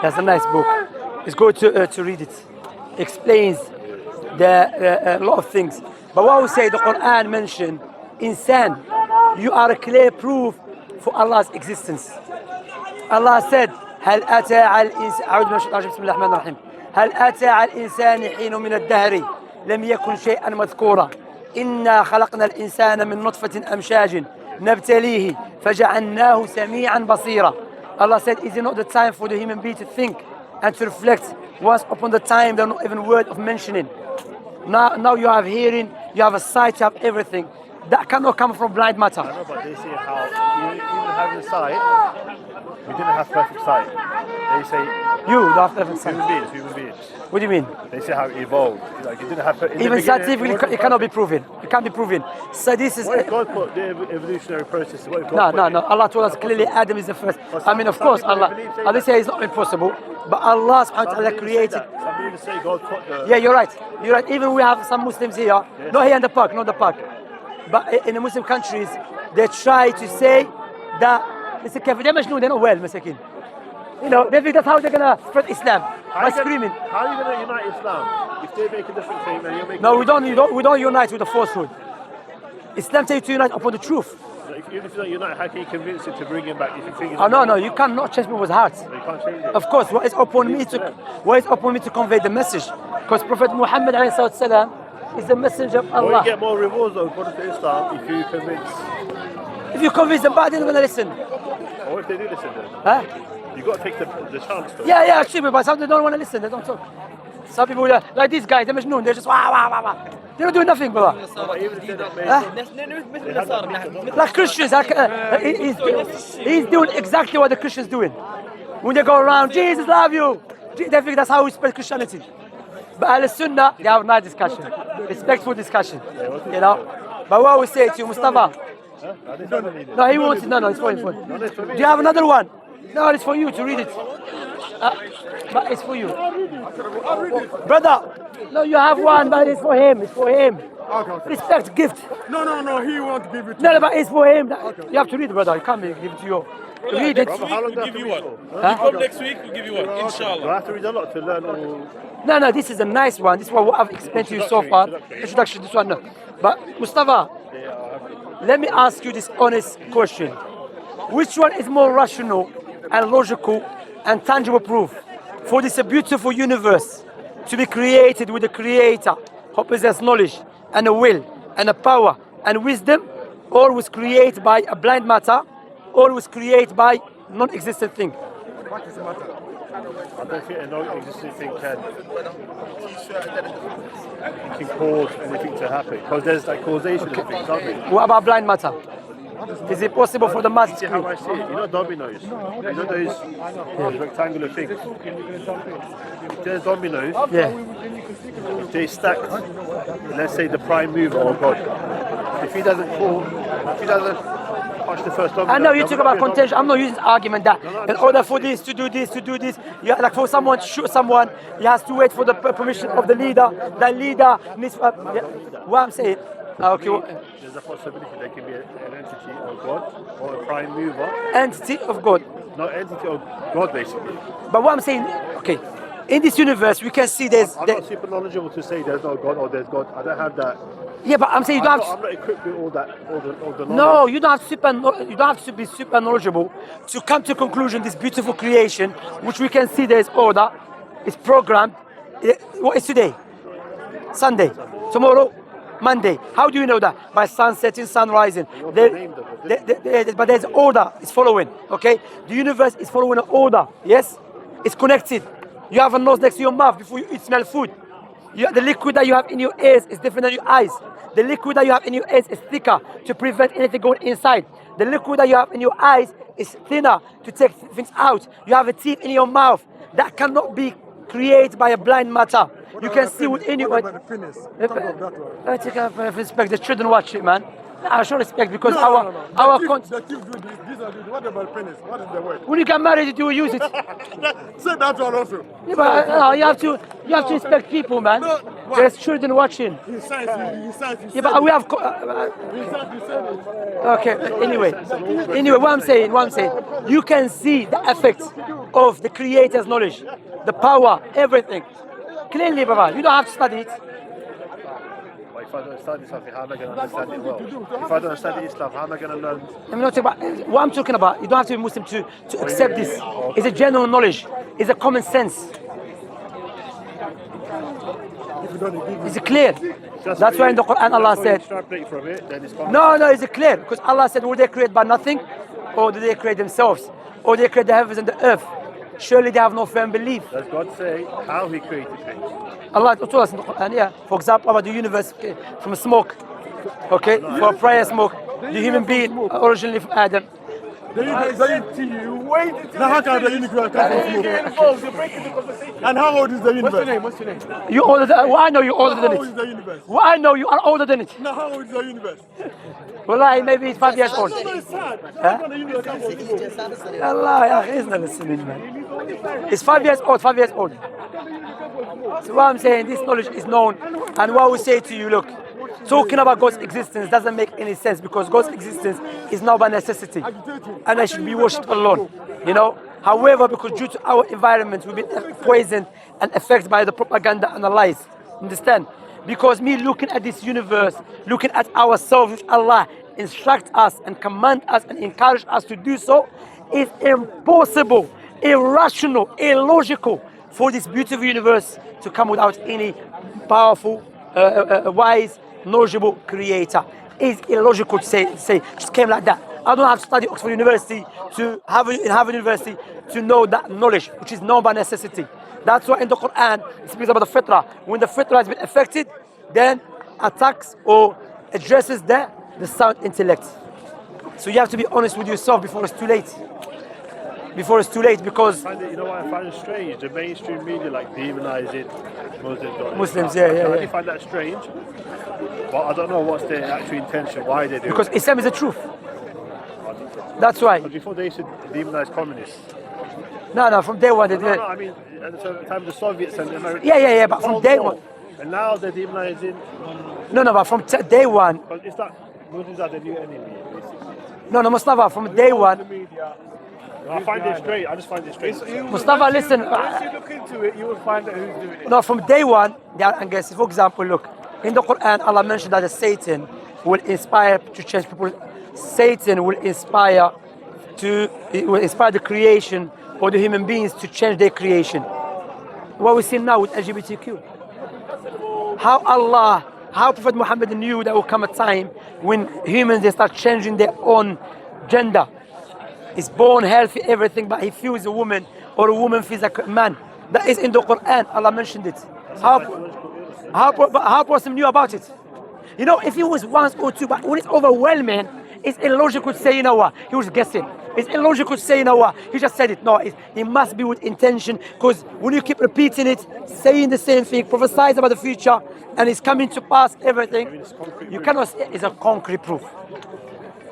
That's a nice book. It's good to read it. Explains a lot of things. But what we say, the Quran mentioned, insan, you are a clear proof for Allah's existence. Allah said, هل أتى على الإنسان أعوذ بالله من الشيطان الرجيم بسم الله الرحمن الرحيم هل أتى على الإنسان حين من الدهر لم يكن شيئا مذكورا إنا خلقنا الإنسان من نطفة أمشاج نبتليه فجعلناه سميعا بصيرا. Allah said, is it not the time for the human being to think and to reflect? Once upon the time there are not even word of mentioning. Now you have hearing, you have a sight, you have everything. That cannot come from blind matter. I know, but they say how even having sight, we didn't have perfect sight. They say You don't have perfect sight. human beings. What do you mean? They say how it evolved. Like it didn't have. In the Even beginning, scientifically, it cannot be proven. It can't be proven. So this is... What if God put the evolutionary process? What if No. God put it? Allah told us clearly Adam is the first. But I mean, of some course, people Allah. believe say Allah that. say it's not impossible. But Allah subhanahu wa Some ta'ala believers say created... that. Some believers say God put the. Yeah, you're right. You're right. Even we have some Muslims here, not here in the park, not the park. But in the Muslim countries, they try to say that they're not well, مساكين. They think that's how they're gonna spread Islam by screaming. How are you going to unite Islam if they make a different thing and you're making? No, we don't unite with the falsehood. Islam tells you to unite upon the truth. Even if you're not, how can you convince it to bring him back if you think? Oh no, you cannot change people's hearts. You can't change it. Of course, what is upon me to convey the message? Because Prophet Muhammad ﷺ is the messenger of Well, you Allah. get more rewards though, according to Islam, if you convince. If you convince them, but they're not gonna listen. Or if they do listen, then Huh? you got to take the chance. Though. Yeah, actually, but some they don't want to listen. They don't talk. Some people like these guys, they're majnoon. They're just wah wah wah wah. They don't do nothing, brother. But even if they're not made, Huh? Like Christians, he's doing exactly what the Christians doing. When they go around, Jesus love you. They think that's how we spread Christianity. But Ahl Sunnah, they have a nice discussion, respectful discussion. You know. But what we say to you, Mustafa? No, he wants it. No, it's for him. Do you have another one? No, it's for you to read it. But it's for you. Brother, no, you have one, but it's for him. It's for him. Okay. Respect, gift. No, he won't give it to No, me. but it's for him. You have to read it, brother. You can't give it to you. Read it. Next week how long we'll do I give you have one. to You read come next week, we'll give you one. Do I Inshallah. have to read a lot to learn all? No, this is a nice one. This is what I've explained to you so far. Introduction, this one, no. But Mustafa, let me ask you this honest question. Which one is more rational and logical and tangible proof for this beautiful universe to be created with a creator who possesses knowledge and a will and a power and wisdom, or was created by a blind matter, or was created by non-existent thing? What is the matter? I don't think a non-existing thing can cause anything to happen because there's like causation of things, aren't there? What about blind matter? Is it possible for the matter See to how I see it? You know dominoes? You know those rectangular things? If there's dominoes, Yeah. if they stacked, let's say the prime mover or God, if he doesn't fall, if he doesn't touch the first domino. I know you there talk will not about be a contention. I'm not using the argument that in order for this to do this, you like for someone to shoot someone, he has to wait for the permission of the leader. The leader needs. What I'm saying. Okay. There's a possibility there can be an entity or God or a prime mover. Entity of God. Not entity of God, basically. But what I'm saying, okay, in this universe we can see there's. I'm not super knowledgeable to say there's no God or there's God. I don't have that. Yeah, but I'm saying you don't have. I'm not equipped with all the knowledge. No, you don't have to be super knowledgeable to come to conclusion this beautiful creation, which we can see there's order, it's programmed. What is today? Sunday. Tomorrow, Monday. How do you know that? By sun setting, sun rising. But there's order. It's following. Okay. The universe is following an order. Yes. It's connected. You have a nose next to your mouth before you eat, smell food. The liquid that you have in your ears is different than your eyes. The liquid that you have in your ears is thicker to prevent anything going inside. The liquid that you have in your eyes is thinner to take things out. You have a teeth in your mouth that cannot be created by a blind matter. You can see within you. What about the penis? Talk of that one. I take respect. The children watch it, man. I show respect because No. our The kids do this. These are what about penis? What is the word? when you get married, you will use it. Say that one also. Yeah, but, you have to respect people, man. No, why? There's children watching. He says, Yeah, but we have. Okay. Anyway, what I'm saying, you can see the effect of the Creator's knowledge, the power, everything. Clearly, Baba. You don't have to study it. But if I don't study something, how am I going to understand it well? If I don't study Islam, how am I going to learn? I'm not talking about what I'm talking about. You don't have to be Muslim to accept this. It's a general knowledge. It's a common sense. Is it clear? That's why in the Quran Allah said. Extrapolate from it, then it's No, is it clear? Because Allah said, were they created by nothing? Or did they create themselves? Or they create the heavens and the earth? Surely they have no firm belief. Does God say how He created things? Allah told us in the Quran, yeah. For example, about the universe from smoke. Okay? For prior smoke. The human being originally from Adam. Now how can the universe come from smoke? And how old is the universe? What's your name? You older than, well, I know you're older than How old is it. the universe? Well, I know you are older than it. Now how old is the universe? Well, maybe it's 5 years old. No, it's sad. How can the universe come from smoke? Allah, yeah, he's not listening, man. It's 5 years old, 5 years old. So what I'm saying, this knowledge is known. And what we say to you, look, talking about God's existence doesn't make any sense because God's existence is now by necessity. And I should be worshipped alone, you know. However, because due to our environment, we've been poisoned and affected by the propaganda and the lies. Understand? Because me looking at this universe, looking at ourselves, which Allah instruct us and command us and encourage us to do so, is impossible, irrational, illogical for this beautiful universe to come without any powerful, wise, knowledgeable creator. It's illogical to say just came like that. I don't have to study Oxford University to Harvard University to know that knowledge, which is known by necessity. That's why in the Quran it speaks about the fitrah. When the fitrah has been affected, then attacks or addresses the sound intellect. So you have to be honest with yourself before it's too late. Before it's too late, because You know what I find strange? The mainstream media like demonizing Muslims, yeah. I find that strange. But I don't know what's their actual intention, why they do Because it. Islam is the truth. That's why. But before they used to demonize communists. No, from day one. No, I mean, at the time of the Soviets and the Americans. Yeah, but from day one. And now they're demonizing. No, but from day one. Because it's like Muslims are the new enemy, basically. No, Mustafa, from day one. I find it straight. I just find it straight. Mustafa, listen. Once you look into it, you will find out who's doing it. No, from day one, and guess, for example, look, in the Quran, Allah mentioned that Satan will inspire to change people. Satan will inspire the creation or the human beings to change their creation. What we see now with LGBTQ. How Prophet Muhammad knew there will come a time when humans, they start changing their own gender. He's born healthy, everything, but he feels a woman, or a woman feels like a man. That is in the Quran. Allah mentioned it. How person knew about it? You know, if it was once or two, but when it's overwhelming, it's illogical to say, you know what, he was guessing. It's illogical to say, you know what, he just said it. No, it must be with intention, because when you keep repeating it, saying the same thing, prophesize about the future, and it's coming to pass, everything, you cannot say it's a concrete proof.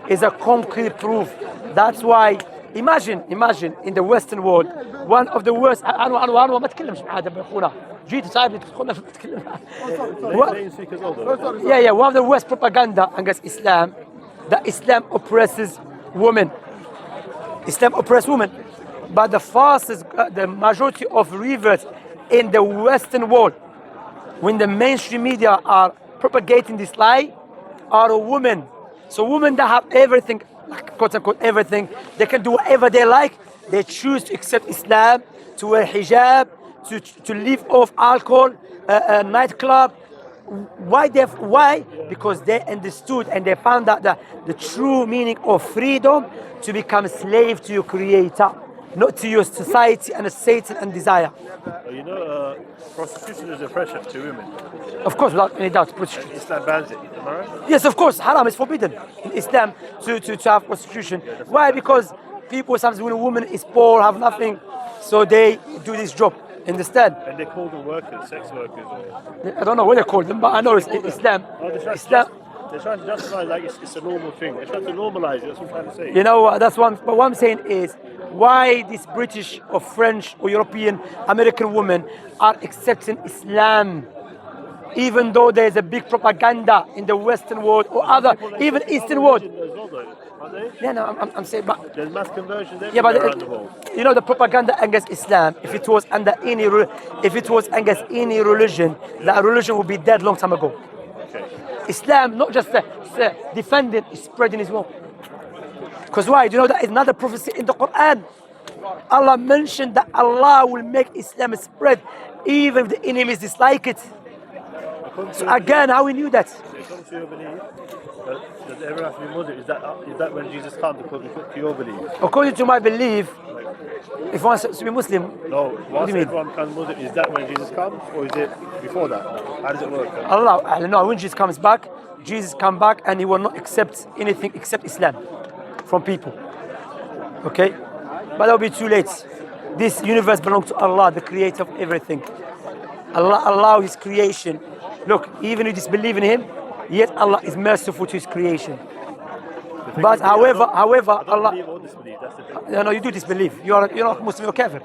It's a concrete proof. That's why, imagine in the Western world, one of the worst. أنا ما أتكلمش مع هذا بأخونا. جيت صاحبي تدخلنا في التكلم. Yeah. One of the worst propaganda against Islam, that Islam oppresses women. Islam oppresses women, but the majority of reverts in the Western world, when the mainstream media are propagating this lie, are women. So women that have everything, like quote unquote everything, they can do whatever they like. They choose to accept Islam, to wear hijab, to live off alcohol, nightclub. Why? Because they understood and they found out the true meaning of freedom, to become a slave to your creator, not to your society and Satan and desire. You know, prostitution is a pressure to women. Of course, without any doubt, prostitution. Islam bans it, am I right? Yes, of course, haram is forbidden in Islam to have prostitution. Why? Because people sometimes, when a woman is poor, have nothing, so they do this job. Understand? And they call them workers, sex workers. I don't know what they call them, but I know it's Islam. They're trying to justify like it's a normal thing. They're trying to normalize it. That's what I'm trying to say. You know, that's one. But what I'm saying is, why these British or French or European, American women are accepting Islam, even though there's a big propaganda in the Western world or other, even Eastern world. Yeah, no, I'm saying, but there's mass conversions but around the world. You know, the propaganda against Islam, if it was against any religion, that religion would be dead long time ago. Okay. Islam, not just defending, is spreading as well. Because why? Do you know that is another prophecy in the Quran? Allah mentioned that Allah will make Islam spread even if the enemies dislike it. So again, how we knew that? According to your belief, does everyone have to be Muslim? Is that when Jesus comes, according to your belief? According to my belief, if one wants to be Muslim, No, what once do you mean? everyone becomes Muslim, is that when Jesus comes, or is it before that? How does it work? Allah, I don't know, when Jesus comes back, Jesus come back and he will not accept anything except Islam from people. Okay? But that will be too late. This universe belongs to Allah, the creator of everything. Allah allows his creation. Look, even if you disbelieve in him, yet Allah is merciful to his creation. But however, Allah. Believe or disbelieve, that's the thing. No, you do disbelieve. You're not Muslim, you're kafir.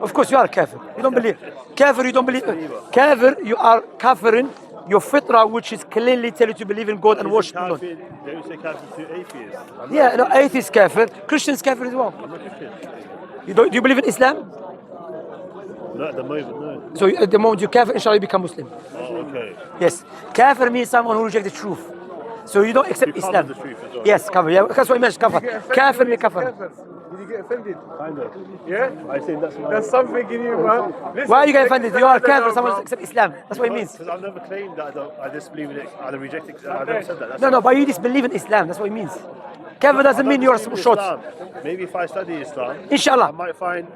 Of course you are a kafir. You don't believe. Kafir, you don't believe. Kafir, you are kafirin. Your fitrah, which is clearly tell you to believe in God and worship God. They would say kafir to atheists. Yeah, no, atheist kafir. Christians kafir as well. I'm a Christian. Do you believe in Islam? Not at the moment, no. So at the moment you kafir, inshallah you become Muslim. Oh, okay. Yes. Kafir means someone who rejects the truth. So you don't accept You cover Islam. the truth as well. Yes, cover. Yeah, that's what he mentioned. Cover. Kafir me kafir. Did you get offended? Kind of. Yeah? I think that's my... There's something in you, man. Listen, Why are you getting offended? You are no, kafir. no, Someone bro. accept Islam. That's what it means. Because I've never claimed that I disbelieve in it. I reject it. I've never said that. That's No, but you disbelieve in Islam. That's what it means. Kafir doesn't mean you're short. Maybe if I study Islam, Inshallah. I might find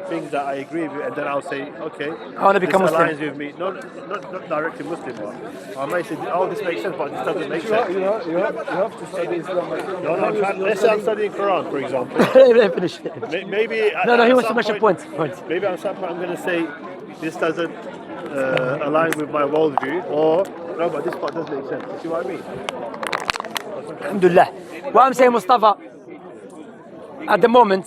things that I agree with, and then I'll say, okay, I want to become this Muslim. aligns with me. Not directly Muslim, but I might say, oh, this makes sense, but this doesn't make sense. You have to study Islam. Let's say I'm studying Quran, for example. Let me finish. Maybe No, he at wants to some mention point. Maybe at some point I'm going to say this doesn't align with my worldview, or no, but this part does make sense. You see what I mean? Alhamdulillah. What I'm saying, Mustafa, at the moment,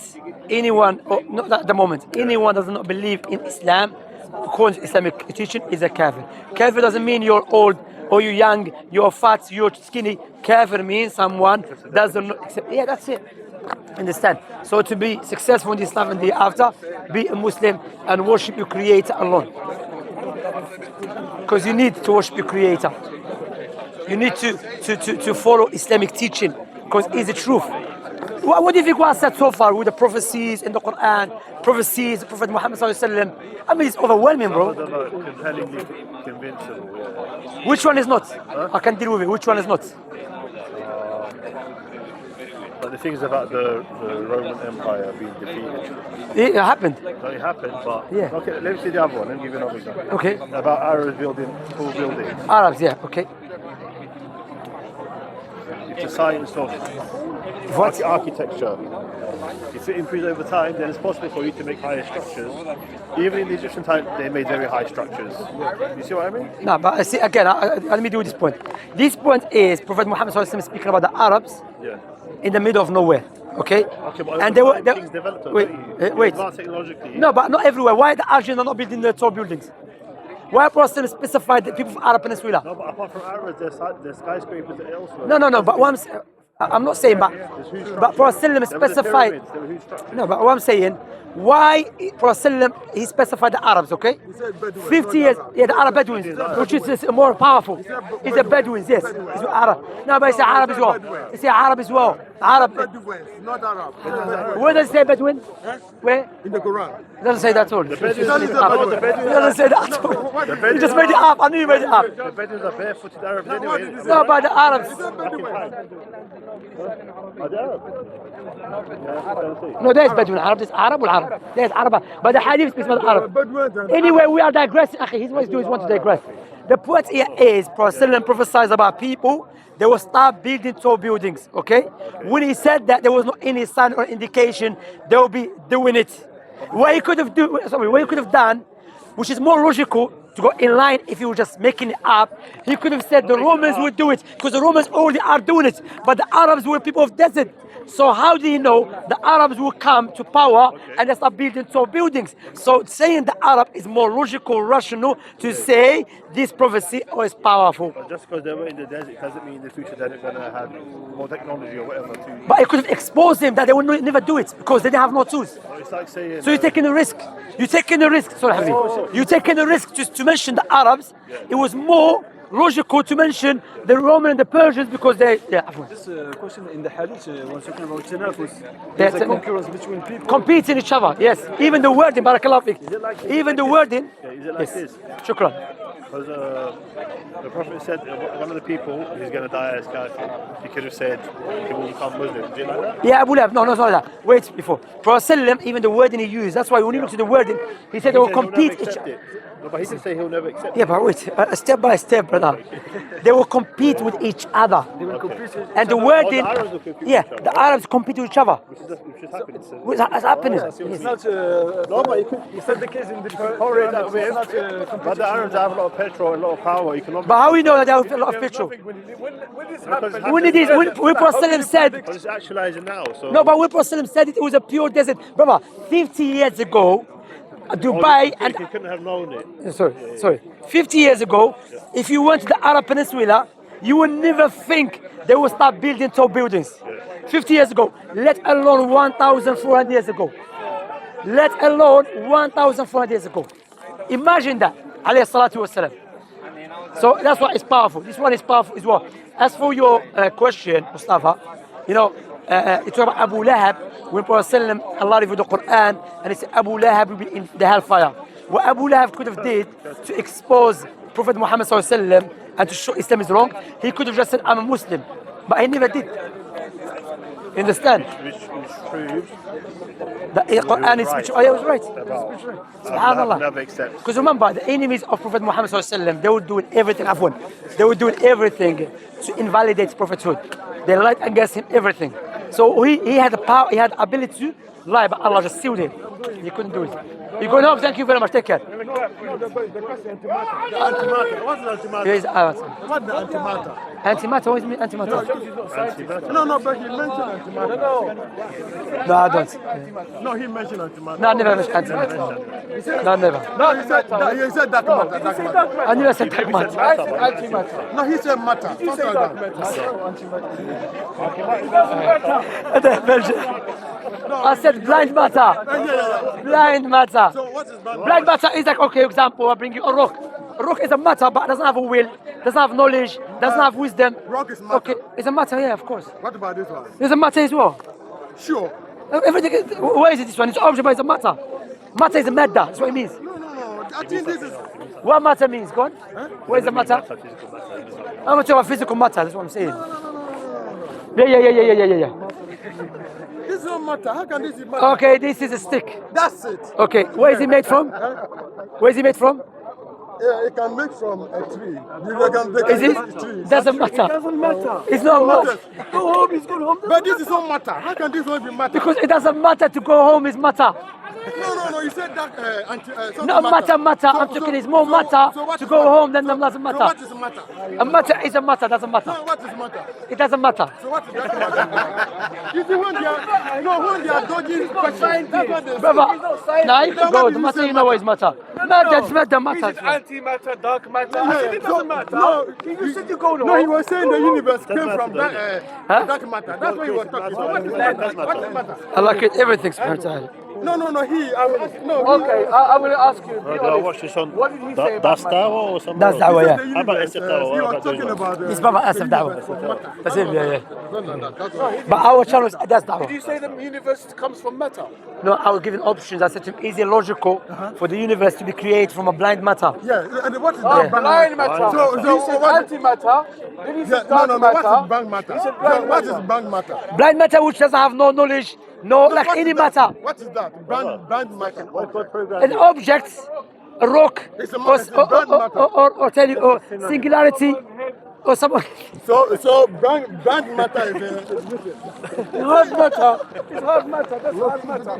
anyone, or not at the moment, anyone does not believe in Islam according to Islamic teaching is a kafir. Kafir doesn't mean you're old or you're young, you're fat, you're skinny. Kafir means someone doesn't accept. Yeah, that's it. Understand? So to be successful in this life and the after, be a Muslim and worship your Creator alone. Because you need to worship your Creator. You need to follow Islamic teaching because it's the truth. What do you think was said so far with the prophecies in the Quran, prophecies, Prophet Muhammad sallallahu alaihi wasallam? I mean, it's overwhelming, bro. Compellingly convincing. Yeah. Which one is not? I can deal with it. Which one is not? But the things about the Roman Empire being defeated. It happened. No, it happened, but Yeah. okay. Let me see the other one. Let me give you another example. Okay. About Arabs building tall buildings. Arabs, yeah, okay. It's a science of What? architecture. If it improves over time, then it's possible for you to make higher structures. Even in the Egyptian time, they made very high structures. You see what I mean? No, but I see again. Let me do this point. This point is Prophet Muhammad sallallahu alaihi wasallam speaking about the Arabs Yeah. in the middle of nowhere. Okay. Okay, but And they were. things developed. Wait, wait. Advanced technologically. No, but not everywhere. Why the Arabs are not building the tall buildings? Why Prophet specified the people of Arab Peninsula? No, but apart from Arabs, there's skyscrapers elsewhere. No. But what I'm not saying, but Prophet specified. There were huge structures. No, but what I'm saying, why Prophet he specified the Arabs, okay? 50 years, yeah, the Arab Bedouins, which is more powerful. It's the Bedouins, yes. It's Arab. No, but it's Arab as well. It's Arab as well. Arab. Bedouins, not Arab. Where does it say Bedouin? Where? In the Quran. It doesn't say that at all. The Bedouins, It doesn't say that at all. You just made it up. I knew you made it up. the Bedouins are barefooted Arabs anyway. innit? No, but the Arabs. Back in time. Are they Arab? Yeah, I don't see. No, there's Bedouin Arab. There's Arab or Arab. There's Arab. But the Hadith speaks about Arab. Bedouins and Anyway, we are digressing. He's what he's doing. He wants to digress. The point here is Prophet prophesied about people. They will start building tall buildings. Okay. When he said that, there was no any sign or indication they will be doing it. What he could have done, which is more logical to go in line if he was just making it up. He could have said the Romans would do it because the Romans already are doing it, but the Arabs were people of desert. So how do you know the Arabs will come to power and they start building tall buildings? So saying the Arab is more logical, rational to say this prophecy is powerful. But just because they were in the desert doesn't mean in the future they're going to have more technology or whatever to... But it could have exposed them that they will never do it because they didn't have no tools. It's like saying... So you're taking a risk. You're taking a risk. Sorry, Habibi. You're taking a risk to mention the Arabs. It was more logical to mention the Roman and the Persians because they... Yeah, This question in the Hadith, when talking about tanafus, There's there's a a- concurrence between people. competing each other, yes. Even the wording, barakallah fik. Even the wording. Is it like Yes. this? Shukran. Because the Prophet said one of the people who's going to die as kafir, he could have said he will become Muslim. Do you like that? Yeah, Abu Lahab. No, it's not like that. Wait, before. Prophet ﷺ, even the wording he used, that's why when you look to the wording, he said they will He said he'll compete never each accept other. it. No, but he didn't say he'll never accept Yeah, but wait, step by step, brother. They will compete with each other. And the wording, the Arabs will compete with yeah, each other. the Arabs compete with each other. Which is happening. So. What's happening? It's not. No, but you could You said the case in the correlate that with. It's not But the Arabs have a lot of petrol and a lot of power. You cannot. But how we know that they have a lot of petrol? When this happened, When Prophet ﷺ said, But it's actualizing now. So. no, but when Prophet ﷺ said it was a pure desert. Brother, 50 years ago, Dubai and You couldn't have known it. sorry. 50 years ago, if you went to the Arab Peninsula, you would never think they would start building tall buildings. 50 years ago, let alone 1,400 years ago. Let alone 1,400 years ago. Imagine that. Alayhi salatu wasalam. So that's why it's powerful. This one is powerful as well. As for your question, Mustafa, you know, you talk about Abu Lahab, when Prophet ﷺ, Allah revealed the Quran, and he said Abu Lahab will be in the hellfire. What Abu Lahab could have did to expose Prophet Muhammad ﷺ and to show Islam is wrong, he could have just said, I'm a Muslim. But he never did. You understand? Which proves The Quran is right. I was right. about Subhanallah. never accept. Because remember, the enemies of Prophet Muhammad ﷺ, they were doing everything, Afwan. They were doing everything to invalidate prophethood. They lied against him, everything. So he had the power, he had the ability to lie, but Allah just sealed him. He couldn't do it. You're going home, thank you very much, take care. No, the question antimatter. What's the antimatter? Here is What's the antimatter? antimatter, what is mean antimatter? No, but he mentioned antimatter. No, I don't. No, he mentioned antimatter. No, I never mentioned antimatter. No, never. No, he said dark matter. Dark matter. I never said dark matter. Antimatter. No, he said matter. You say Something dark like matter. I said blind matter. Blind matter. So what is blind Blind matter is like, okay, example, I bring you a rock. A rock is a matter, but doesn't have a will, doesn't have knowledge, doesn't have wisdom. Rock is matter. Okay, it's a matter, yeah, of course. What about this one? There's a matter as well. Sure. Everything, where is it this one? It's object, but it's a matter. Matter is a matter, that's what it means. No. I think this is. What matter means, go on. What is the matter? I'm not talking about physical matter, that's what I'm saying. Yeah. This is not matter. How can this be matter? Okay, this is a stick. That's it. Okay, where is it made from? Where is it made from? Yeah, it can make from a tree. Is it? Doesn't matter. doesn't matter. It's not matter. Go home, it's good home. But this is not matter. How can this one be matter? Because it doesn't matter to go home is matter. No. You said that. Something No matter. I'm talking it's more matter what to is go matter? home than doesn't So matter. what is matter? A matter is a matter, doesn't matter. No, what is matter? It doesn't matter. So what is that matter? You see when they are dodging questions, that's what they say. Brother, now you can go. The matter you know what is matter. Matter matters. Antimatter, dark matter. I said it doesn't matter. No, You said you go No, he was saying the universe came matter, from doesn't dark matter. That's what he was talking. So what is matter? What is matter? Allah created everything, subhanahu wa ta'ala. No. Okay, I will ask you. Do I watch this on What did he say about Das Dawa or something? That's da'wah, yeah. How about SF Dawa? He What was about talking doing about It's Baba Asaf da'wah. That's it, yeah. But our channel is that's Did da'wah. you say the universe comes from matter? No, I was giving options. I said to him, is it logical for the universe to be created from a blind matter? Yeah, and what is Oh, that? blind matter. So he said what? antimatter. Then he said No. dark What is matter. bank matter? He said So blind what is matter. bank matter? Blind matter which doesn't have no knowledge, no like What is any that? matter. What is that? Blind matter. An object, a rock, It's a or, it's a blind matter. or tell you, or singularity, or someone. So bank matter is Hard matter. It's hard matter. That's hard matter.